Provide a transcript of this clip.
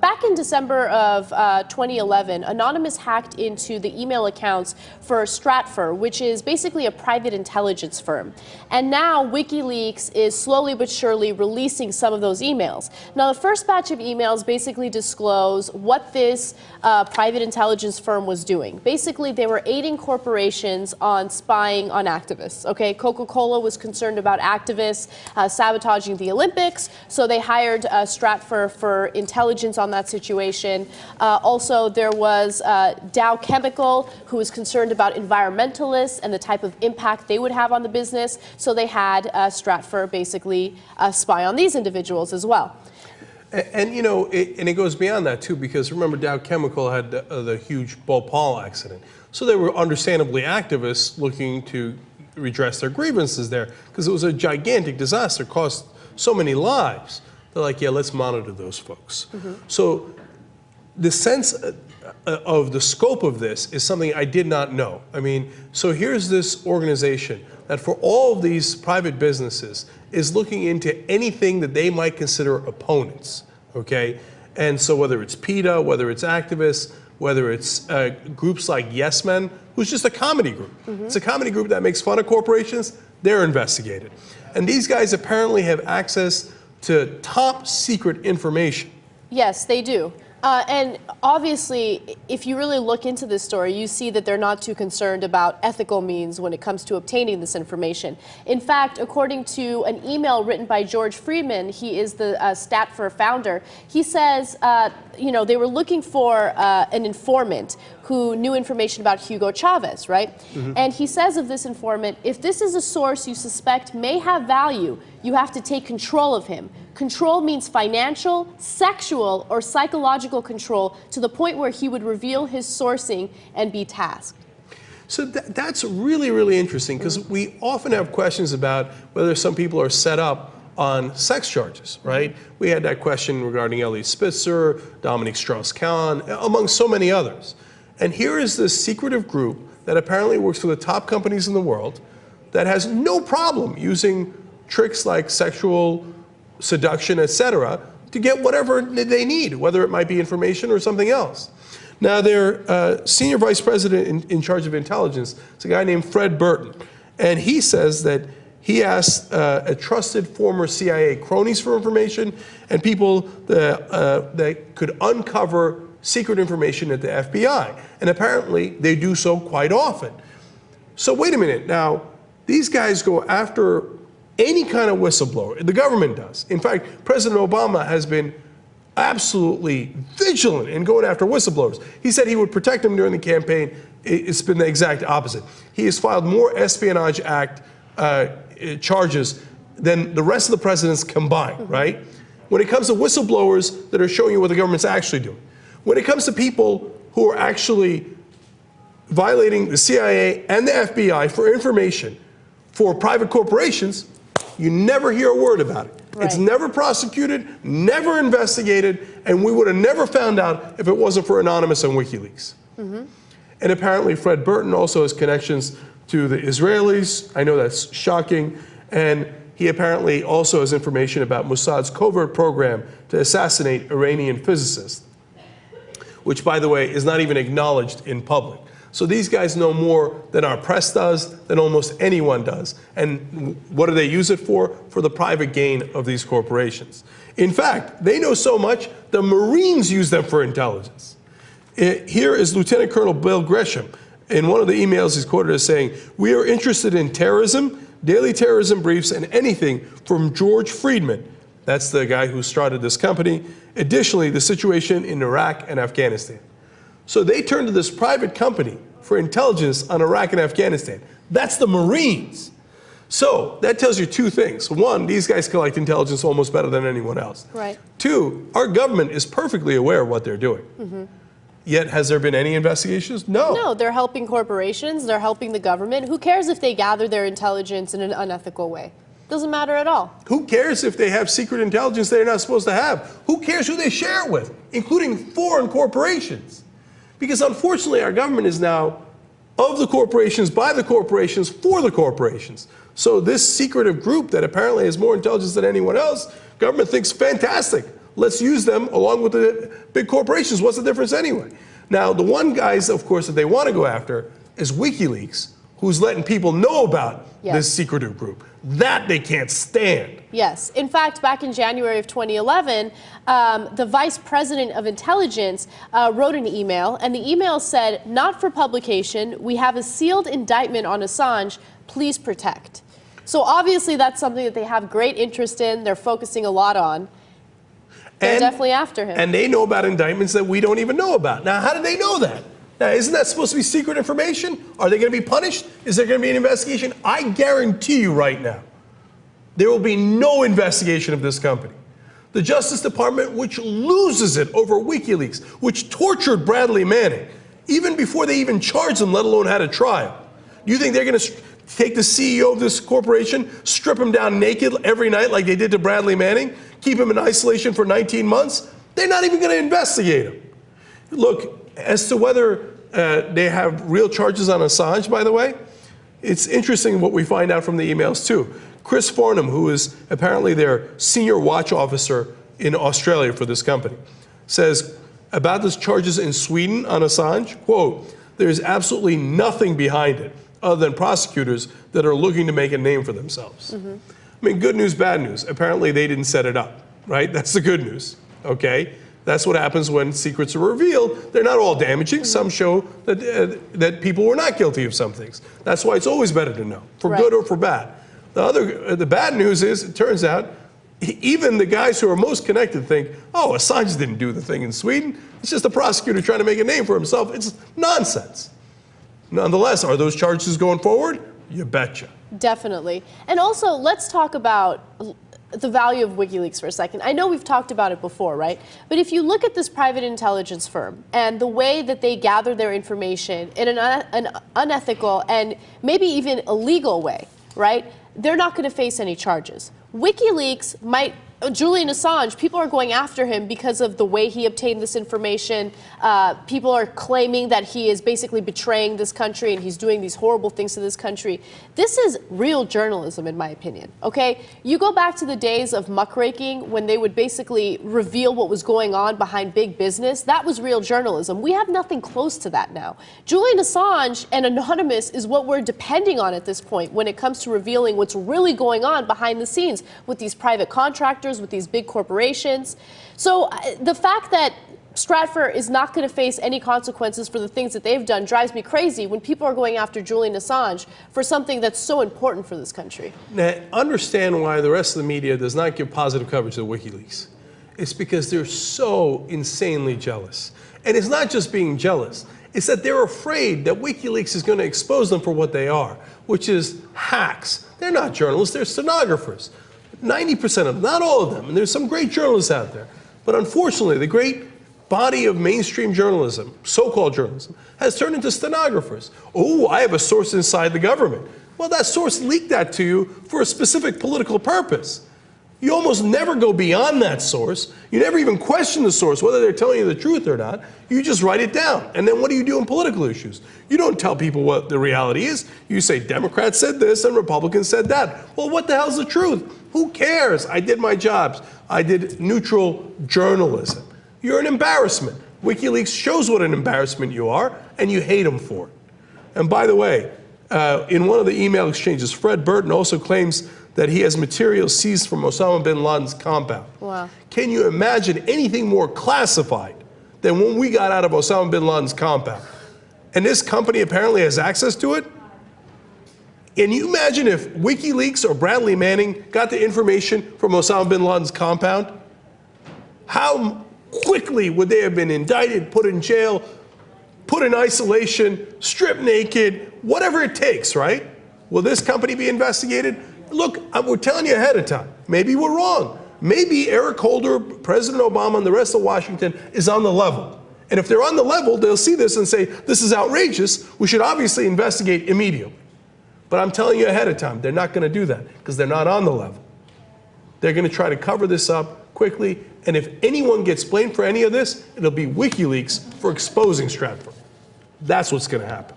Back in December of 2011, Anonymous hacked into the email accounts for Stratfor, which is basically a private intelligence firm. And now Wikileaks is slowly but surely releasing some of those emails. Now, the first batch of emails basically disclose what this private intelligence firm was doing. Basically, they were aiding corporations on spying on activists. Okay, Coca-Cola was concerned about activists sabotaging the Olympics, so they hired Stratfor for intelligence on that situation. Also, there was Dow Chemical, who was concerned about environmentalists and the type of impact they would have on the business. So they had Stratfor basically spy on these individuals as well. And you know, it goes beyond that too, because remember Dow Chemical had the huge Bhopal accident. So they were understandably activists looking to redress their grievances there, because it was a gigantic disaster, cost so many lives. They're like, yeah, let's monitor those folks. So the sense of the scope of this is something I did not know. I mean, so here's this organization that for all of these private businesses is looking into anything that they might consider opponents, okay? And so whether it's PETA, whether it's activists, whether it's groups like Yes Men, who's just a comedy group. It's a comedy group that makes fun of corporations, they're investigated. And these guys apparently have access to top secret information. Yes, they do. And obviously, if you really look into this story, you see that they're not too concerned about ethical means when it comes to obtaining this information. In fact, according to an email written by George Friedman, he is the Stratfor founder, he says, you know, they were looking for an informant who knew information about Hugo Chavez, right? And he says of this informant, if this is a source you suspect may have value, you have to take control of him. Control means financial, sexual, or psychological control to the point where he would reveal his sourcing and be tasked. So that's really, really interesting, because we often have questions about whether some people are set up on sex charges, right? We had that question regarding Elliot Spitzer, Dominique Strauss-Kahn, among so many others. And here is this secretive group that apparently works for the top companies in the world that has no problem using tricks like sexual seduction, etc., to get whatever they need, whether it might be information or something else. Now, their senior vice president in charge of intelligence is a guy named Fred Burton, and he says that he asked a trusted former CIA cronies for information and people that could uncover secret information at the FBI, and apparently they do so quite often. So wait a minute, now these guys go after any kind of whistleblower. The government does. In fact, President Obama has been absolutely vigilant in going after whistleblowers. He said he would protect them during the campaign. It's been the exact opposite. He has filed more Espionage Act charges than the rest of the presidents combined, right? When it comes to whistleblowers that are showing you what the government's actually doing. When it comes to people who are actually violating the CIA and the FBI for information for private corporations, you never hear a word about it. Right. It's never prosecuted, never investigated, and we would have never found out if it wasn't for Anonymous and Wikileaks. And apparently Fred Burton also has connections to the Israelis. I know that's shocking. And he apparently also has information about Mossad's covert program to assassinate Iranian physicists, which, by the way, is not even acknowledged in public. So these guys know more than our press does, than almost anyone does. And what do they use it for? For the private gain of these corporations. In fact, they know so much, the Marines use them for intelligence. Here is Lieutenant Colonel Bill Gresham. In one of the emails, he's quoted as saying, "We are interested in terrorism, daily terrorism briefs, and anything from George Friedman." That's the guy who started this company. Additionally, the situation in Iraq and Afghanistan. So they turn to this private company for intelligence on Iraq and Afghanistan. That's the Marines. So that tells you two things. One, these guys collect intelligence almost better than anyone else. Right. Two, our government is perfectly aware of what they're doing. Yet, has there been any investigations? No. No, they're helping corporations, they're helping the government. Who cares if they gather their intelligence in an unethical way? Doesn't matter at all. Who cares if they have secret intelligence they're not supposed to have? Who cares who they share it with, including foreign corporations? Because unfortunately, our government is now of the corporations, by the corporations, for the corporations. So this secretive group that apparently has more intelligence than anyone else, government thinks fantastic. Let's use them along with the big corporations. What's the difference anyway? Now, the one guys, of course, that they want to go after is WikiLeaks, who's letting people know about this secretive group. That they can't stand. Yes. In fact, back in January of 2011, the vice president of intelligence wrote an email, and the email said, "Not for publication. We have a sealed indictment on Assange. Please protect." So obviously that's something that they have great interest in. They're focusing a lot on. They're definitely after him. And they know about indictments that we don't even know about. Now, how do they know that? Now, isn't that supposed to be secret information? Are they going to be punished? Is there going to be an investigation? I guarantee you right now, there will be no investigation of this company. The Justice Department, which loses it over WikiLeaks, which tortured Bradley Manning, even before they even charged him, let alone had a trial. Do you think they're going to take the CEO of this corporation, strip him down naked every night like they did to Bradley Manning, keep him in isolation for 19 months? They're not even going to investigate him. Look, as to whether they have real charges on Assange, by the way, it's interesting what we find out from the emails, too. Chris Farnham, who is apparently their senior watch officer in Australia for this company, says about the charges in Sweden on Assange, quote, "There's absolutely nothing behind it other than prosecutors that are looking to make a name for themselves." I mean, good news, bad news. Apparently they didn't set it up, right? That's the good news, okay? That's what happens when secrets are revealed. They're not all damaging. Some show that, that people were not guilty of some things. That's why it's always better to know, for good or for bad. The bad news is, it turns out, even the guys who are most connected think, oh, Assange didn't do the thing in Sweden. It's just a prosecutor trying to make a name for himself. It's nonsense. Nonetheless, are those charges going forward? You betcha. Definitely. And also, let's talk about the value of WikiLeaks for a second. I know we've talked about it before, right? But if you look at this private intelligence firm and the way that they gather their information in an unethical and maybe even illegal way, right? They're not going to face any charges. WikiLeaks might, Julian Assange, people are going after him because of the way he obtained this information. People are claiming that he is basically betraying this country and he's doing these horrible things to this country. This is real journalism, in my opinion, okay? You go back to the days of muckraking when they would basically reveal what was going on behind big business. That was real journalism. We have nothing close to that now. Julian Assange and Anonymous is what we're depending on at this point when it comes to revealing what's really going on behind the scenes with these private contractors, with these big corporations. So the fact that Stratfor is not going to face any consequences for the things that they've done drives me crazy when people are going after Julian Assange for something that's so important for this country. Now, understand why the rest of the media does not give positive coverage to WikiLeaks. It's because they're so insanely jealous. And it's not just being jealous. It's that they're afraid that WikiLeaks is going to expose them for what they are, which is hacks. They're not journalists, they're stenographers. 90% of them, not all of them, and there's some great journalists out there. But unfortunately, the great body of mainstream journalism, so-called journalism, has turned into stenographers. Oh, I have a source inside the government. Well, that source leaked that to you for a specific political purpose. You almost never go beyond that source. You never even question the source, whether they're telling you the truth or not. You just write it down. And then what do you do in political issues? You don't tell people what the reality is. You say Democrats said this and Republicans said that. Well, what the hell's the truth? Who cares? I did my jobs. I did neutral journalism. You're an embarrassment. WikiLeaks shows what an embarrassment you are, and you hate them for it. And by the way, in one of the email exchanges, Fred Burton also claims that he has material seized from Osama bin Laden's compound. Wow. Can you imagine anything more classified than when we got out of Osama bin Laden's compound? And this company apparently has access to it? Can you imagine if WikiLeaks or Bradley Manning got the information from Osama bin Laden's compound? How quickly would they have been indicted, put in jail, put in isolation, stripped naked, whatever it takes, right? Will this company be investigated? Look, we're telling you ahead of time. Maybe we're wrong. Maybe Eric Holder, President Obama, and the rest of Washington is on the level. And if they're on the level, they'll see this and say, this is outrageous. We should obviously investigate immediately. But I'm telling you ahead of time, they're not going to do that because they're not on the level. They're going to try to cover this up quickly. And if anyone gets blamed for any of this, it'll be WikiLeaks for exposing Stratfor. That's what's going to happen.